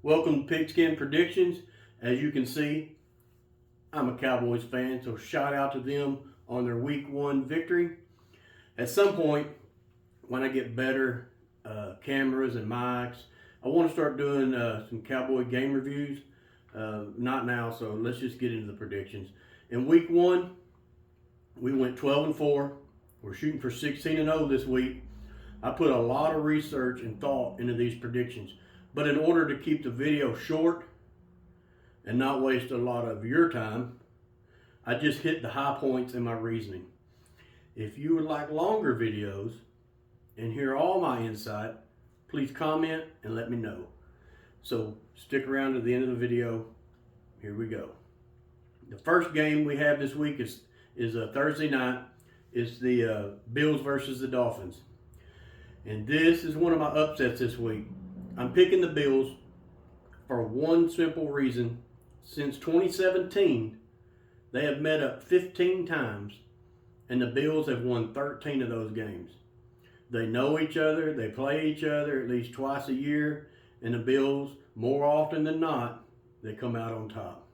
Welcome to Pigskin Predictions. As you can see, I'm a Cowboys fan, so shout out to them on their Week 1 victory. At some point, when I get better cameras and mics, I want to start doing some Cowboy game reviews. Not now, so let's just get into the predictions. In Week 1, we went 12-4. We're shooting for 16-0 this week. I put a lot of research and thought into these predictions. But in order to keep the video short and not waste a lot of your time, I just hit the high points in my reasoning. If you would like longer videos and hear all my insight, please comment and let me know. So stick around to the end of the video. Here we go. The first game we have this week is a Thursday night. It's the Bills versus the Dolphins. And this is one of my upsets this week. I'm picking the Bills for one simple reason. Since 2017, they have met up 15 times, and the Bills have won 13 of those games. They know each other. They play each other at least twice a year, and the Bills, more often than not, they come out on top.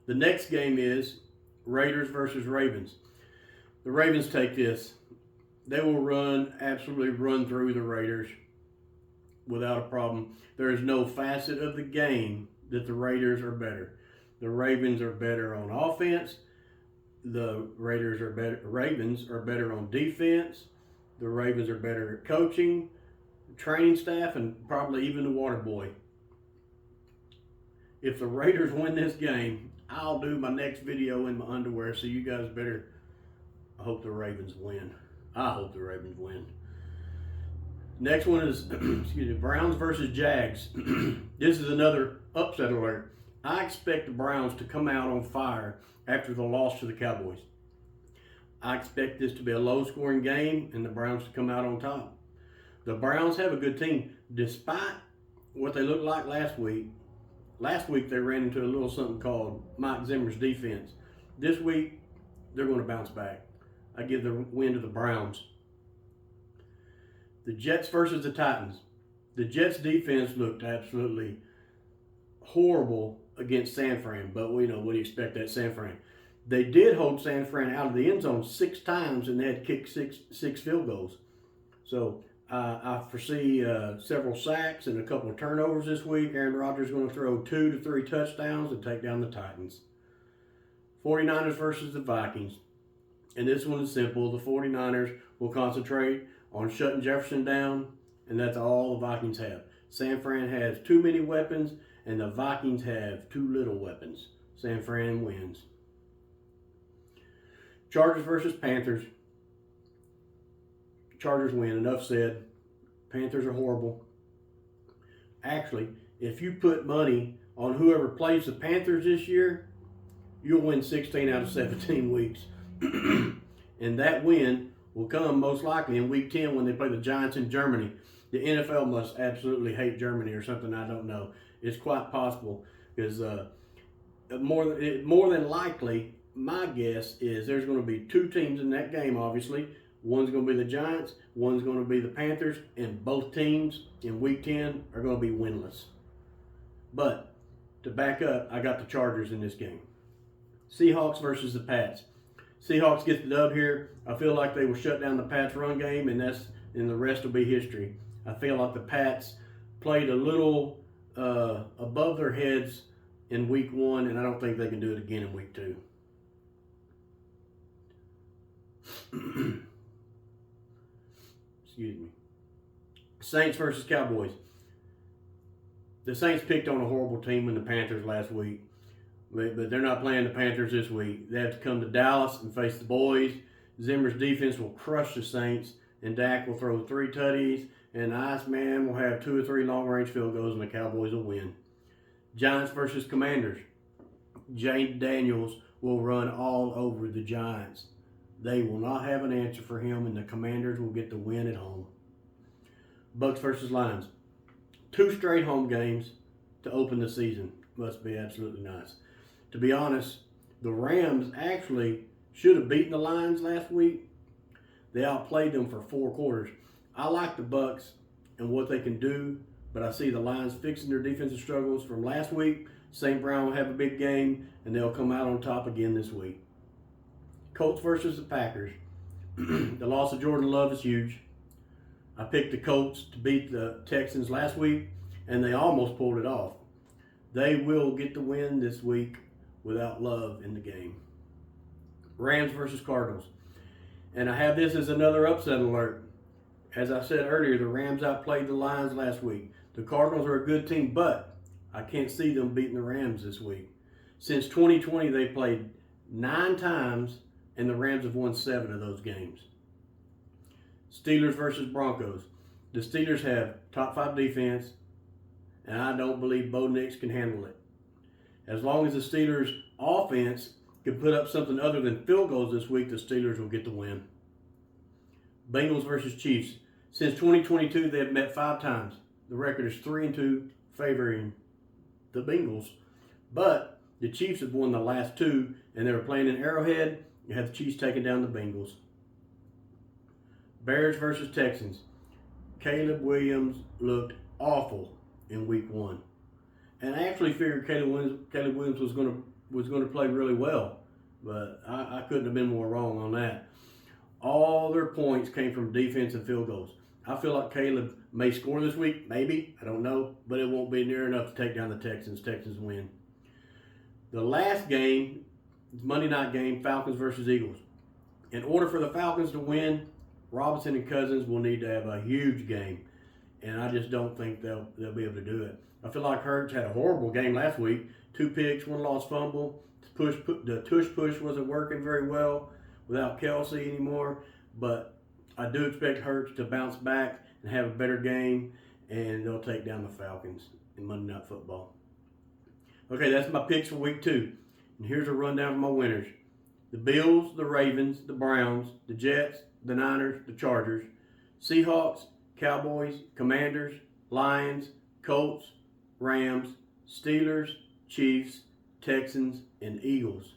The next game is Raiders versus Ravens. The Ravens take this. They will absolutely run through the Raiders without a problem. There is no facet of the game that the Raiders are better. The Ravens are better on offense. The Ravens are better on defense. The Ravens are better at coaching, training staff, and probably even the water boy. If the Raiders win this game, I'll do my next video in my underwear, so you guys better, I hope the Ravens win. I hope the Ravens win. Next one is Browns versus Jags. This is another upset alert. I expect the Browns to come out on fire after the loss to the Cowboys. I expect this to be a low-scoring game and the Browns to come out on top. The Browns have a good team. Despite what they looked like last week they ran into a little something called Mike Zimmer's defense. This week, they're going to bounce back. I give the win to the Browns. The Jets versus the Titans. The Jets defense looked absolutely horrible against San Fran, but we know what do you expect at San Fran. They did hold San Fran out of the end zone 6 times, and they had kicked six field goals. So I foresee several sacks and a couple of turnovers this week. Aaron Rodgers is going to throw 2 to 3 touchdowns and take down the Titans. 49ers versus the Vikings. And this one is simple. The 49ers will concentrate on shutting Jefferson down, and that's all the Vikings have. San Fran has too many weapons, and the Vikings have too little weapons. San Fran wins. Chargers versus Panthers. Chargers win. Enough said. Panthers are horrible. Actually, if you put money on whoever plays the Panthers this year, you'll win 16 out of 17 weeks. And that win will come most likely in Week 10 when they play the Giants in Germany. The NFL must absolutely hate Germany or something, I don't know. It's quite possible because more than likely, my guess is there's going to be 2 teams in that game, obviously. One's going to be the Giants, one's going to be the Panthers, and both teams in Week 10 are going to be winless. But to back up, I got the Chargers in this game. Seahawks versus the Pats. Seahawks get the dub here. I feel like they will shut down the Pats' run game, and the rest will be history. I feel like the Pats played a little above their heads in Week 1, and I don't think they can do it again in Week 2. Excuse me. Saints versus Cowboys. The Saints picked on a horrible team in the Panthers last week. But they're not playing the Panthers this week. They have to come to Dallas and face the boys. Zimmer's defense will crush the Saints, and Dak will throw 3 tutties, and the Iceman will have 2 or 3 long-range field goals, and the Cowboys will win. Giants versus Commanders. Jay Daniels will run all over the Giants. They will not have an answer for him, and the Commanders will get the win at home. Bucks versus Lions. 2 straight home games to open the season. Must be absolutely nice. To be honest, the Rams actually should have beaten the Lions last week. They outplayed them for 4 quarters. I like the Bucks and what they can do but I see the Lions fixing their defensive struggles from last week. St. Brown will have a big game, and they'll come out on top again this week. Colts versus the Packers. The loss of Jordan Love is huge. I picked the Colts to beat the Texans last week, and they almost pulled it off. They will get the win this week without Love in the game. Rams versus Cardinals. And I have this as another upset alert. As I said earlier, the Rams outplayed the Lions last week. The Cardinals are a good team, but I can't see them beating the Rams this week. Since 2020, they played 9 times, and the Rams have won 7 of those games. Steelers versus Broncos. The Steelers have top 5 defense, and I don't believe Bo Nix can handle it. As long as the Steelers' offense can put up something other than field goals this week, the Steelers will get the win. Bengals versus Chiefs. Since 2022, they have met 5 times. The record is 3-2, favoring the Bengals. But the Chiefs have won the last 2, and they were playing in Arrowhead. You have the Chiefs taking down the Bengals. Bears versus Texans. Caleb Williams looked awful in week 1. And I actually figured Caleb Williams was going to play really well, but I couldn't have been more wrong on that. All their points came from defense and field goals. I feel like Caleb may score this week, maybe, I don't know, but it won't be near enough to take down the Texans. Texans win. The last game, Monday night game, Falcons versus Eagles. In order for the Falcons to win, Robinson and Cousins will need to have a huge game, and I just don't think they'll be able to do it. I feel like Hurts had a horrible game last week. 2 picks, 1 lost fumble. The tush push wasn't working very well without Kelsey anymore, but I do expect Hurts to bounce back and have a better game, and they'll take down the Falcons in Monday Night Football. Okay, that's my picks for week 2. And here's a rundown of my winners. The Bills, the Ravens, the Browns, the Jets, the Niners, the Chargers, Seahawks, Cowboys, Commanders, Lions, Colts, Rams, Steelers, Chiefs, Texans, and Eagles.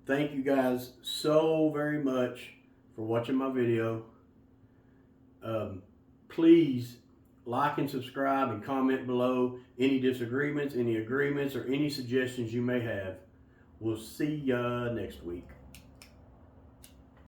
Thank you guys so very much for watching my video. Please like and subscribe and comment below any disagreements, any agreements, or any suggestions you may have. We'll see ya next week.